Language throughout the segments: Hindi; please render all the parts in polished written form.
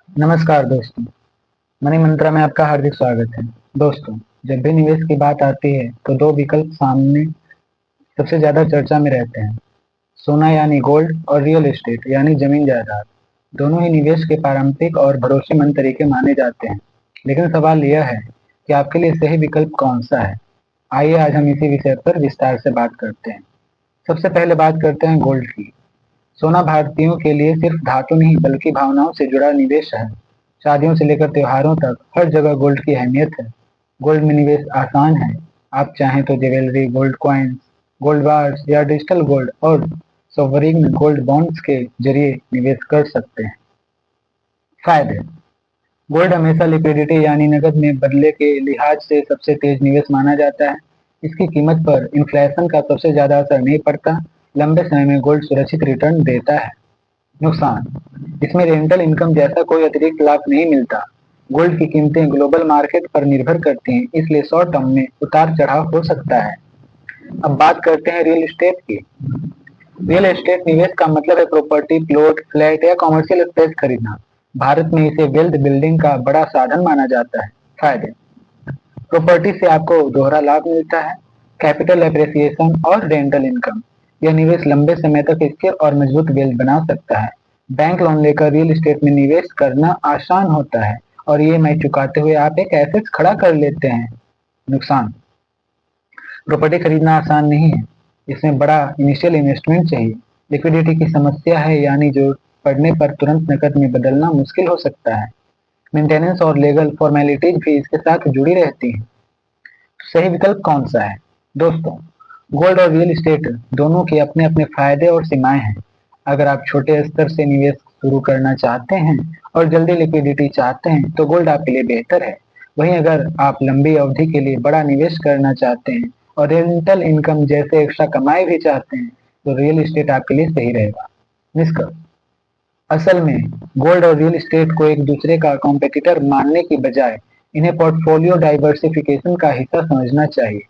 नमस्कार दोस्तों, मनी मंत्रा में आपका हार्दिक स्वागत है। दोस्तों, जब भी निवेश की बात आती है तो दो विकल्प सामने सबसे ज्यादा चर्चा में रहते हैं। सोना यानी गोल्ड और रियल एस्टेट यानी जमीन जायदाद। दोनों ही निवेश के पारंपरिक और भरोसेमंद तरीके माने जाते हैं। लेकिन सवाल यह है कि आपके लिए सही विकल्प कौन सा है। आइए आज हम इसी विषय पर विस्तार से बात करते हैं। सबसे पहले बात करते हैं गोल्ड की। सोना भारतीयों के लिए सिर्फ धातु नहीं बल्कि भावनाओं से जुड़ा निवेश है। शादियों से लेकर त्योहारों तक हर जगह गोल्ड की अहमियत है। गोल्ड में निवेश आसान है। आप चाहें तो jewellery, gold coins, gold bars या डिजिटल गोल्ड और सॉवरिन गोल्ड बॉन्ड्स के जरिए निवेश कर सकते हैं। फायदे। गोल्ड हमेशा लिक्विडिटी यानी नकद में बदले के लिहाज से सबसे तेज निवेश माना जाता है। इसकी कीमत पर इन्फ्लेशन का सबसे ज्यादा असर नहीं पड़ता। लंबे समय में गोल्ड सुरक्षित रिटर्न देता है। नुकसान। इसमें रेंटल इनकम जैसा कोई अतिरिक्त लाभ नहीं मिलता। गोल्ड की कीमतें ग्लोबल मार्केट पर निर्भर करती हैं, इसलिए शॉर्ट टर्म में उतार चढ़ाव हो सकता है। अब बात करते हैं रियल एस्टेट की। रियल एस्टेट निवेश का मतलब है प्रॉपर्टी, प्लॉट, फ्लैट या कमर्शियल स्पेस खरीदना। भारत में इसे वेल्थ बिल्डिंग का बड़ा साधन माना जाता है। फायदे। प्रॉपर्टी से आपको दोहरा लाभ मिलता है, कैपिटल एप्रिसिएशन और रेंटल इनकम। यह निवेश लंबे समय तक स्थिर और मजबूत वेल्थ बना सकता है। बैंक लोन लेकर रियल एस्टेट में निवेश करना आसान होता है और ईएमआई चुकाते हुए आप एक एसेट खड़ा कर लेते हैं। नुकसान। प्रॉपर्टी खरीदना आसान नहीं है। इसमें बड़ा इनिशियल इन्वेस्टमेंट चाहिए। लिक्विडिटी की समस्या है, यानी जो पड़ने पर तुरंत नकद में बदलना मुश्किल हो सकता है। मेंटेनेंस और लीगल फॉर्मेलिटीज भी इसके साथ जुड़ी रहती हैं। सही विकल्प कौन सा है? दोस्तों, गोल्ड और रियल एस्टेट दोनों के अपने अपने फायदे और सीमाएं हैं। अगर आप छोटे स्तर से निवेश शुरू करना चाहते हैं और जल्दी लिक्विडिटी चाहते हैं तो गोल्ड आपके लिए बेहतर है। वहीं अगर आप लंबी अवधि के लिए बड़ा निवेश करना चाहते हैं और रेंटल इनकम जैसे एक्स्ट्रा कमाई भी चाहते हैं तो रियल एस्टेट आपके लिए सही रहेगा। निष्कर्ष। असल में गोल्ड और रियल एस्टेट को एक दूसरे का कॉम्पिटिटर मानने की बजाय इन्हें पोर्टफोलियो डाइवर्सिफिकेशन का हिस्सा समझना चाहिए।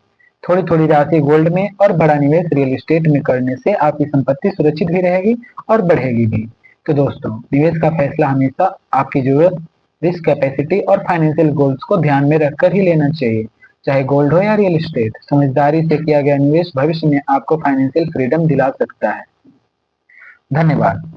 थोड़ी थोड़ी राशि गोल्ड में और बड़ा निवेश रियल एस्टेट में करने से आपकी संपत्ति सुरक्षित भी रहेगी और बढ़ेगी भी। तो दोस्तों, निवेश का फैसला हमेशा आपकी जरूरत, रिस्क कैपेसिटी और फाइनेंशियल गोल्स को ध्यान में रखकर ही लेना चाहिए। चाहे गोल्ड हो या रियल एस्टेट, समझदारी से किया गया निवेश भविष्य में आपको फाइनेंशियल फ्रीडम दिला सकता है। धन्यवाद।